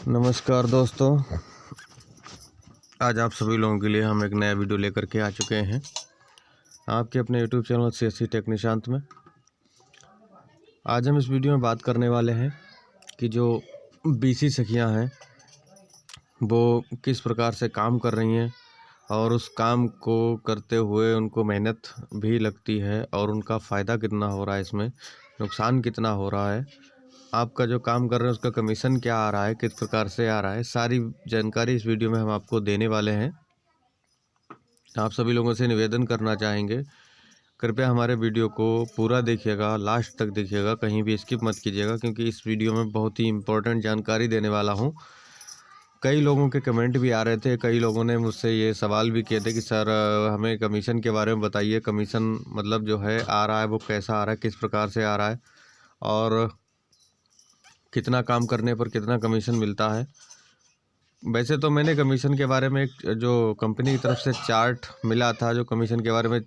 नमस्कार दोस्तों, आज आप सभी लोगों के लिए हम एक नया वीडियो लेकर के आ चुके हैं आपके अपने YouTube channel CSC tech Nishant में। आज हम इस वीडियो में बात करने वाले हैं कि जो BC सखियां हैं वो किस प्रकार से काम कर रही हैं और उस काम को करते हुए उनको मेहनत भी लगती है और उनका फ़ायदा कितना हो रहा है, इसमें नुकसान कितना हो रहा है, आपका जो काम कर रहे हैं उसका कमीशन क्या आ रहा है, किस प्रकार से आ रहा है, सारी जानकारी इस वीडियो में हम आपको देने वाले हैं। आप सभी लोगों से निवेदन करना चाहेंगे, कृपया हमारे वीडियो को पूरा देखिएगा, लास्ट तक देखिएगा, कहीं भी स्किप मत कीजिएगा, क्योंकि इस वीडियो में बहुत ही इम्पोर्टेंट जानकारी देने वाला हूं। कई लोगों के कमेंट भी आ रहे थे, कई लोगों ने मुझसे ये सवाल भी किए थे कि सर हमें कमीशन के बारे में बताइए, कमीशन मतलब जो है आ रहा है वो कैसा आ रहा है, किस प्रकार से आ रहा है और कितना काम करने पर कितना कमीशन मिलता है। वैसे तो मैंने कमीशन के बारे में एक जो कंपनी की तरफ से चार्ट मिला था, जो कमीशन के बारे में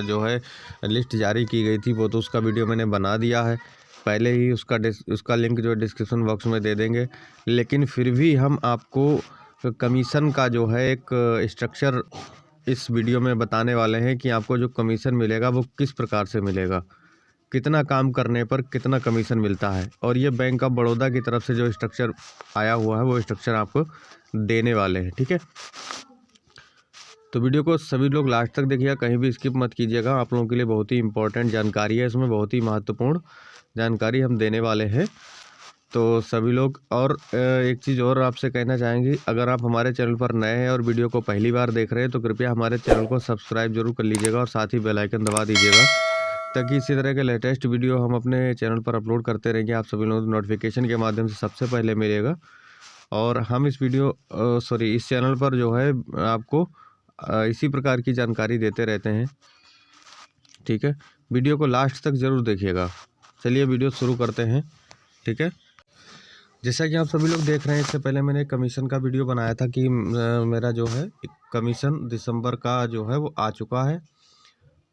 जो है लिस्ट जारी की गई थी, वो तो उसका वीडियो मैंने बना दिया है पहले ही। उसका लिंक जो डिस्क्रिप्शन बॉक्स में दे देंगे। लेकिन फिर भी हम आपको कमीशन का जो है एक स्ट्रक्चर इस वीडियो में बताने वाले हैं कि आपको जो कमीशन मिलेगा वो किस प्रकार से मिलेगा, कितना काम करने पर कितना कमीशन मिलता है। और ये बैंक ऑफ बड़ौदा की तरफ से जो स्ट्रक्चर आया हुआ है वो स्ट्रक्चर आपको देने वाले हैं, ठीक है। तो वीडियो को सभी लोग लास्ट तक देखिएगा, कहीं भी स्किप मत कीजिएगा। आप लोगों के लिए बहुत ही इंपॉर्टेंट जानकारी है, इसमें बहुत ही महत्वपूर्ण जानकारी हम देने वाले हैं। तो सभी लोग, और एक चीज़ और आपसे कहना चाहेंगे, अगर आप हमारे चैनल पर नए हैं और वीडियो को पहली बार देख रहे हैं तो कृपया हमारे चैनल को सब्सक्राइब जरूर कर लीजिएगा और साथ ही बेल आइकन दबा दीजिएगा, ताकि इसी तरह के लेटेस्ट वीडियो हम अपने चैनल पर अपलोड करते रहेंगे, आप सभी लोगों को नोटिफिकेशन के माध्यम से सबसे पहले मिलेगा। और हम इस चैनल पर जो है आपको इसी प्रकार की जानकारी देते रहते हैं, ठीक है। वीडियो को लास्ट तक ज़रूर देखिएगा। चलिए वीडियो शुरू करते हैं, ठीक है। जैसा कि आप सभी लोग देख रहे हैं, इससे पहले मैंने कमीशन का वीडियो बनाया था कि मेरा जो है कमीशन दिसंबर का जो है वो आ चुका है।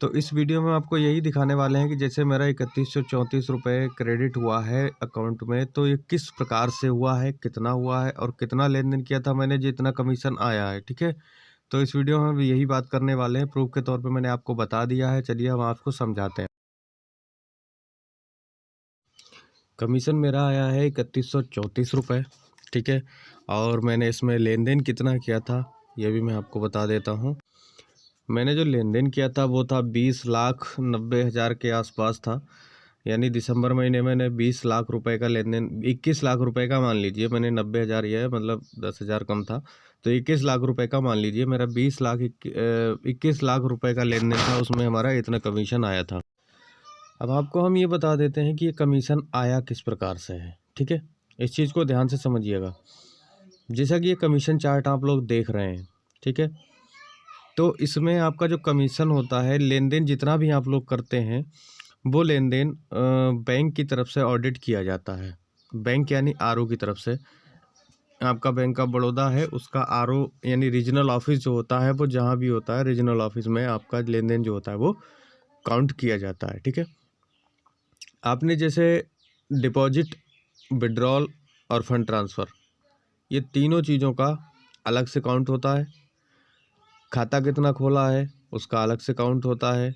तो इस वीडियो में आपको यही दिखाने वाले हैं कि जैसे मेरा 3134 रुपये क्रेडिट हुआ है अकाउंट में, तो ये किस प्रकार से हुआ है, कितना हुआ है और कितना लेन देन किया था मैंने, जितना कमीशन आया है, ठीक है। तो इस वीडियो में हम यही बात करने वाले हैं, प्रूफ के तौर पे मैंने आपको बता दिया है। चलिए हम आपको समझाते हैं। कमीशन मेरा आया है 3134 रुपये, ठीक है। और मैंने इसमें लेन देन कितना किया था ये भी मैं आपको बता देता हूँ। मैंने जो लेन देन किया था वो था 20,90,000 के आसपास था। यानी दिसंबर महीने मैंने 20 लाख रुपए का लेन देन, 21 लाख रुपए का मान लीजिए, मैंने 90,000 यह है, मतलब 10,000 कम था, तो 21 लाख रुपए का मान लीजिए। मेरा 21 लाख रुपए का लेन देन था, उसमें हमारा इतना कमीशन आया था। अब आपको हम ये बता देते हैं कि ये कमीशन आया किस प्रकार से है, ठीक है। इस चीज़ को ध्यान से समझिएगा। जैसा कि ये कमीशन चार्ट आप लोग देख रहे हैं, ठीक है, तो इसमें आपका जो कमीशन होता है, लेन देन जितना भी आप लोग करते हैं वो लेन देन बैंक की तरफ से ऑडिट किया जाता है। बैंक यानी RO की तरफ से। आपका बैंक ऑफ बड़ौदा है, उसका RO यानी रीजनल ऑफिस जो होता है, वो जहाँ भी होता है रीजनल ऑफिस में आपका लेन देन जो होता है वो काउंट किया जाता है, ठीक है। आपने जैसे डिपॉजिट, विड्रॉल और फंड ट्रांसफ़र, ये तीनों चीज़ों का अलग से काउंट होता है। खाता कितना खोला है उसका अलग से काउंट होता है।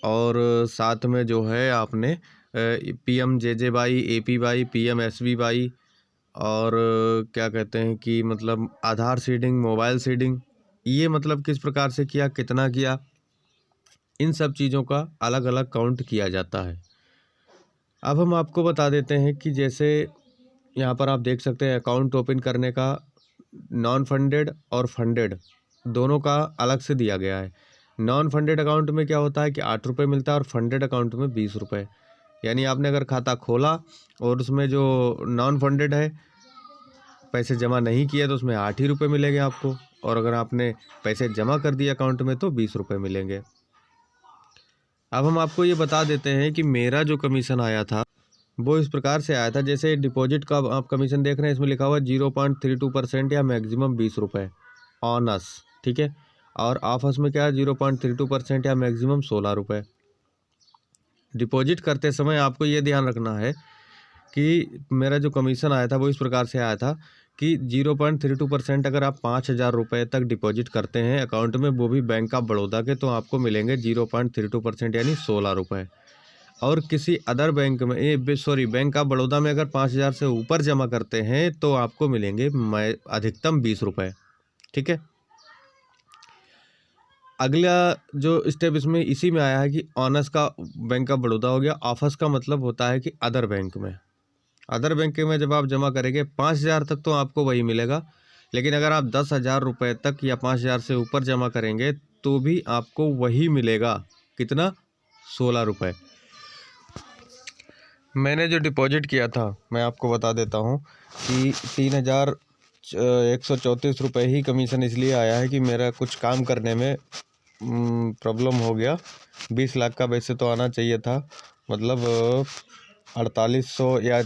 और साथ में जो है आपने PMJJY, APY, PMSBY और क्या कहते हैं कि मतलब आधार सीडिंग, मोबाइल सीडिंग, ये मतलब किस प्रकार से किया, कितना किया, इन सब चीज़ों का अलग अलग काउंट किया जाता है। अब हम आपको बता देते हैं कि जैसे यहाँ पर आप देख सकते हैं अकाउंट ओपन करने का नॉन फंडेड और फंडेड दोनों का अलग से दिया गया है। नॉन फंडेड अकाउंट में क्या होता है कि 8 रुपये मिलता है और फंडेड अकाउंट में 20 रुपये। यानी आपने अगर खाता खोला और उसमें जो नॉन फंडेड है पैसे जमा नहीं किए तो उसमें 8 ही रुपये मिलेंगे आपको, और अगर आपने पैसे जमा कर दिए अकाउंट में तो 20 रुपये मिलेंगे। अब हम आपको ये बता देते हैं कि मेरा जो कमीशन आया था वो इस प्रकार से आया था। जैसे डिपॉजिट का आप कमीशन देख रहे हैं, इसमें लिखा हुआ है 0.32% या मैक्सिमम 20 रुपये ऑन अस, ठीक है। और ऑफर्स में क्या है, 0.32% या मैक्सिमम 16 रुपये। डिपॉजिट करते समय आपको ये ध्यान रखना है कि मेरा जो कमीशन आया था वो इस प्रकार से आया था कि 0.32% अगर आप 5,000 रुपये तक डिपॉजिट करते हैं अकाउंट में, वो भी बैंक ऑफ बड़ौदा के, तो आपको मिलेंगे 0.32% यानी 16 रुपये। और किसी अदर बैंक में बैंक ऑफ बड़ौदा में अगर 5,000 से ऊपर जमा करते हैं तो आपको मिलेंगे अधिकतम 20 रुपये। ठीक है। अगला जो स्टेप इसमें इसी में आया है कि ऑनर्स का बैंक ऑफ बड़ौदा हो गया। ऑफर्स का मतलब होता है कि अदर बैंक में, अदर बैंक में जब आप जमा करेंगे 5,000 तक तो आपको वही मिलेगा, लेकिन अगर आप 10,000 रुपये तक या 5,000 से ऊपर जमा करेंगे तो भी आपको वही मिलेगा। कितना? 16 रुपये। मैंने जो डिपॉजिट किया था मैं आपको बता देता हूँ कि 3,134 रुपये ही कमीशन इसलिए आया है कि मेरा कुछ काम करने में प्रॉब्लम हो गया। 20 लाख का वैसे तो आना चाहिए था, मतलब 4,800 या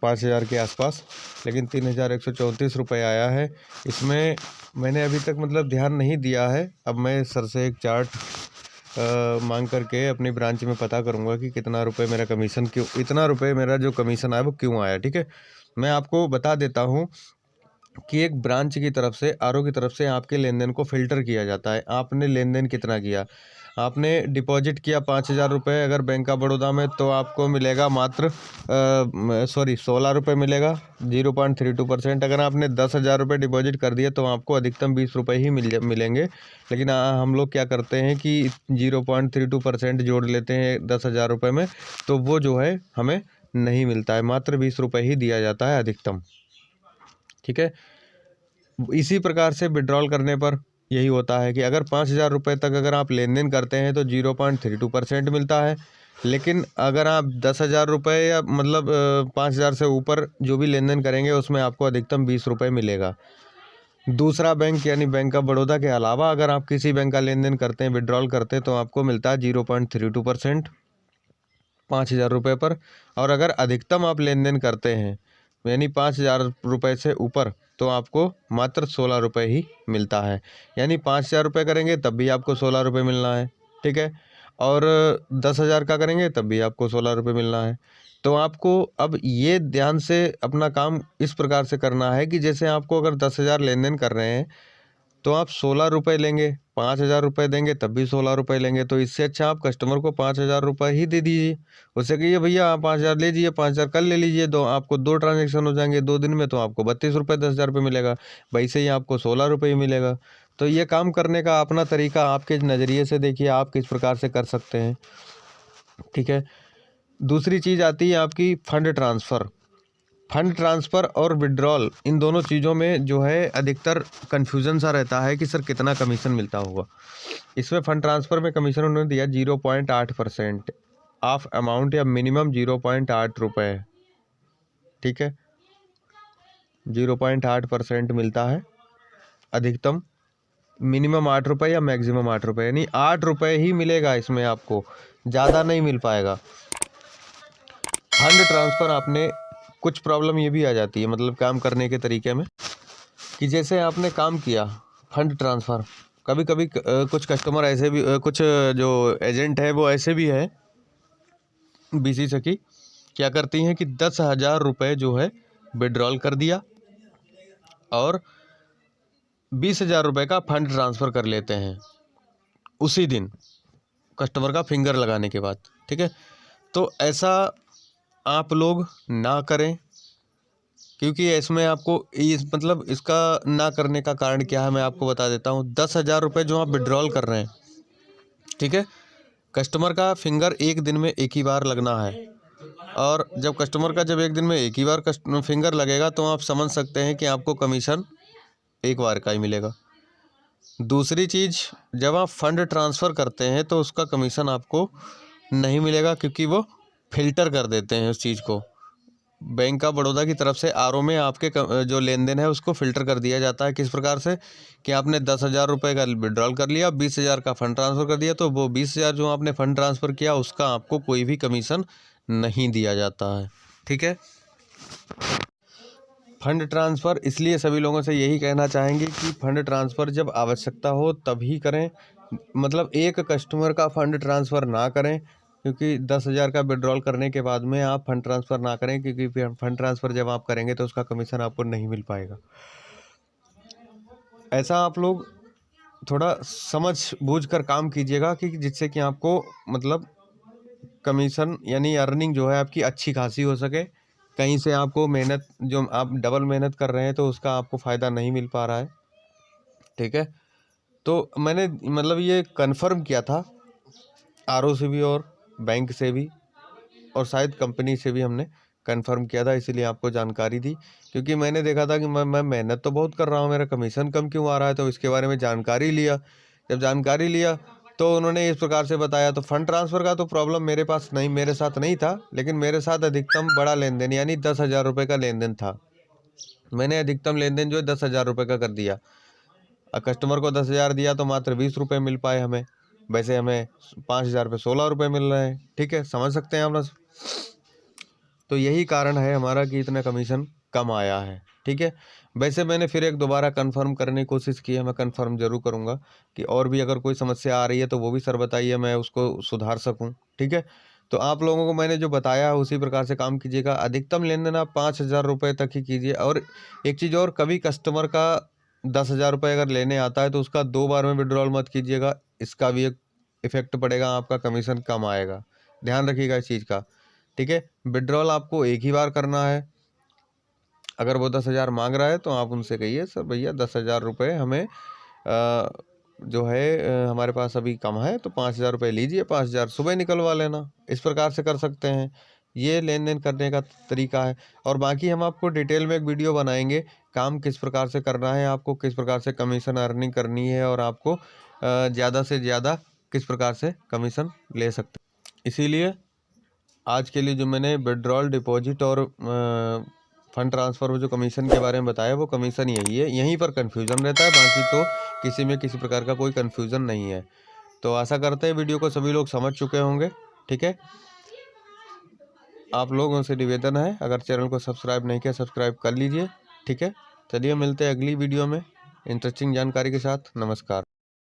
5,000 के आसपास, लेकिन 3,134 रुपये आया है। इसमें मैंने अभी तक मतलब ध्यान नहीं दिया है। अब मैं सर से एक चार्ट मांग करके अपनी ब्रांच में पता करूंगा कि कितना रुपए मेरा कमीशन, क्यों इतना रुपए मेरा जो कमीशन आया वो क्यों आया। ठीक है। मैं आपको बता देता हूं कि एक ब्रांच की तरफ से, आरओ की तरफ से आपके लेन देन को फ़िल्टर किया जाता है। आपने लेन देन कितना किया, आपने डिपॉजिट किया 5,000 रुपये अगर बैंक ऑफ बड़ौदा में, तो आपको मिलेगा मात्र 16 रुपये मिलेगा, 0.32%। अगर आपने 10,000 रुपये डिपॉजिट कर दिया तो आपको अधिकतम 20 रुपये ही मिलेंगे। लेकिन हम लोग क्या करते हैं कि 0.32% जोड़ लेते हैं 10,000 रुपये में, तो वो जो है हमें नहीं मिलता है, मात्र 20 रुपये ही दिया जाता है अधिकतम। ठीक है। इसी प्रकार से विड्रॉल करने पर यही होता है कि अगर 5,000 रुपये तक अगर आप लेन देन करते हैं तो 0.32% मिलता है, लेकिन अगर आप 10,000 रुपये या मतलब 5,000 से ऊपर जो भी लेन देन करेंगे उसमें आपको अधिकतम 20 रुपये मिलेगा। दूसरा बैंक यानी बैंक ऑफ बड़ौदा के अलावा अगर आप किसी बैंक का लेन देन करते हैं, विड्रॉल करते हैं, तो आपको मिलता है 0.32% 5,000 रुपये पर। और अगर अधिकतम आप लेन देन करते हैं यानी 5,000 रुपये से ऊपर, तो आपको मात्र 16 रुपये ही मिलता है। यानी 5,000 रुपये करेंगे तब भी आपको 16 रुपये मिलना है। ठीक है। और 10,000 का करेंगे तब भी आपको 16 रुपये मिलना है। तो आपको अब ये ध्यान से अपना काम इस प्रकार से करना है कि जैसे आपको अगर 10,000 लेन देन कर रहे हैं तो आप 16 रुपये लेंगे, 5,000 रुपये देंगे तब भी 16 रुपये लेंगे। तो इससे अच्छा आप कस्टमर को 5,000 रुपये ही दे दीजिए। उससे कहिए भैया आप 5,000 ले लीजिए, 5,000 कल ले लीजिए, आपको 2 ट्रांजेक्शन हो जाएंगे 2 दिन में, तो आपको 32 रुपये 10,000 रुपये मिलेगा। वैसे ही आपको 16 रुपये ही मिलेगा। तो ये काम करने का अपना तरीका आपके नज़रिए से देखिए आप किस प्रकार से कर सकते हैं। ठीक है। दूसरी चीज़ आती है आपकी फंड ट्रांसफ़र। फंड ट्रांसफ़र और विड्रॉल, इन दोनों चीज़ों में जो है अधिकतर कन्फ्यूज़न सा रहता है कि सर कितना कमीशन मिलता होगा। इसमें फ़ंड ट्रांसफ़र में कमीशन उन्होंने दिया 0.8% ऑफ अमाउंट या मिनिमम 0.8 रुपये। ठीक है। 0.8% मिलता है अधिकतम, मिनिमम 8 रुपये या मैक्सिमम 8 रुपये, यानी 8 रुपये ही मिलेगा इसमें, आपको ज़्यादा नहीं मिल पाएगा। फंड ट्रांसफ़र आपने कुछ प्रॉब्लम ये भी आ जाती है मतलब काम करने के तरीके में कि जैसे आपने काम किया फंड ट्रांसफ़र, कभी कभी कुछ कस्टमर ऐसे भी, कुछ जो एजेंट है वो ऐसे भी है, बीसी सखी क्या करती हैं कि 10,000 रुपये जो है विड्रॉल कर दिया और 20,000 रुपये का फंड ट्रांसफ़र कर लेते हैं उसी दिन कस्टमर का फिंगर लगाने के बाद। ठीक है। तो ऐसा आप लोग ना करें, क्योंकि इसमें आपको मतलब इसका ना करने का कारण क्या है मैं आपको बता देता हूँ। 10,000 रुपये जो आप विड्रॉल कर रहे हैं, ठीक है, कस्टमर का फिंगर एक दिन में एक ही बार लगना है, और जब कस्टमर का एक दिन में एक ही बार फिंगर लगेगा तो आप समझ सकते हैं कि आपको कमीशन एक बार का ही मिलेगा। दूसरी चीज़, जब आप फंड ट्रांसफ़र करते हैं तो उसका कमीशन आपको नहीं मिलेगा, क्योंकि वो फ़िल्टर कर देते हैं उस चीज़ को। बैंक ऑफ बड़ौदा की तरफ से आरओ में आपके जो लेन देन है उसको फ़िल्टर कर दिया जाता है। किस प्रकार से कि आपने 10,000 रुपये का विड्रॉल कर लिया, 20,000 का फ़ंड ट्रांसफ़र कर दिया, तो वो 20,000 जो आपने फ़ंड ट्रांसफ़र किया उसका आपको कोई भी कमीशन नहीं दिया जाता है। ठीक है। फंड ट्रांसफ़र इसलिए सभी लोगों से यही कहना चाहेंगे कि फंड ट्रांसफ़र जब आवश्यकता हो तभी करें, मतलब एक कस्टमर का फ़ंड ट्रांसफ़र ना करें क्योंकि 10,000 का विड्रॉल करने के बाद में आप फंड ट्रांसफ़र ना करें, क्योंकि फंड ट्रांसफ़र जब आप करेंगे तो उसका कमीशन आपको नहीं मिल पाएगा। ऐसा आप लोग थोड़ा समझ बूझ कर काम कीजिएगा कि जिससे कि आपको मतलब कमीशन यानी अर्निंग जो है आपकी अच्छी खासी हो सके। कहीं से आपको मेहनत जो आप डबल मेहनत कर रहे हैं तो उसका आपको फ़ायदा नहीं मिल पा रहा है, ठीक है। तो मैंने मतलब ये कन्फर्म किया था आरओ से भी और बैंक से भी और शायद कंपनी से भी हमने कन्फर्म किया था, इसीलिए आपको जानकारी दी। क्योंकि मैंने देखा था कि मैं मेहनत तो बहुत कर रहा हूँ, मेरा कमीशन कम क्यों आ रहा है, तो इसके बारे में जानकारी लिया। जब जानकारी लिया तो उन्होंने इस प्रकार से बताया। तो फंड ट्रांसफ़र का तो प्रॉब्लम मेरे साथ नहीं था, लेकिन मेरे साथ अधिकतम बड़ा लेन देन यानी 10,000 रुपये का लेन देन था। मैंने अधिकतम लेन देन जो है 10,000 रुपये का कर दिया। कस्टमर को 10,000 दिया तो मात्र 20 रुपये मिल पाए हमें, वैसे हमें 5,000 पे 16 रुपये मिल रहे हैं, ठीक है, समझ सकते हैं आप लोग। तो यही कारण है हमारा कि इतना कमीशन कम आया है, ठीक है। वैसे मैंने फिर एक दोबारा कंफर्म करने की कोशिश की है, मैं कंफर्म जरूर करूँगा कि और भी अगर कोई समस्या आ रही है तो वो भी सर बताइए, मैं उसको सुधार सकूँ, ठीक है। तो आप लोगों को मैंने जो बताया उसी प्रकार से काम कीजिएगा। अधिकतम लेन देन आप 5,000 रुपये तक ही कीजिए। और एक चीज़ और, कभी कस्टमर का 10,000 रुपये अगर लेने आता है तो उसका 2 बार में विड्रॉल मत कीजिएगा, इसका भी एक इफेक्ट पड़ेगा, आपका कमीशन कम आएगा, ध्यान रखिएगा इस चीज़ का, ठीक है। विड्रॉल आपको एक ही बार करना है। अगर वो 10,000 मांग रहा है तो आप उनसे कहिए सर भैया 10,000 रुपये हमें जो है हमारे पास अभी कम है, तो 5,000 रुपये लीजिए, 5,000 सुबह निकलवा लेना। इस प्रकार से कर सकते हैं, ये लेन देन करने का तरीका है। और बाकी हम आपको डिटेल में एक वीडियो बनाएंगे, काम किस प्रकार से करना है, आपको किस प्रकार से कमीशन अर्निंग करनी है और आपको ज़्यादा से ज़्यादा किस प्रकार से कमीशन ले सकते हैं। इसीलिए आज के लिए जो मैंने विड्रॉल, डिपॉजिट और फंड ट्रांसफ़र में जो कमीशन के बारे में बताया वो कमीशन यही है, यहीं पर कन्फ्यूज़न रहता है, बाकी तो किसी में किसी प्रकार का कोई कन्फ्यूज़न नहीं है। तो आशा करते हैं वीडियो को सभी लोग समझ चुके होंगे, ठीक है। आप लोगों से निवेदन है, अगर चैनल को सब्सक्राइब नहीं किया सब्सक्राइब कर लीजिए, ठीक है। चलिए मिलते हैं अगली वीडियो में इंटरेस्टिंग जानकारी के साथ। नमस्कार।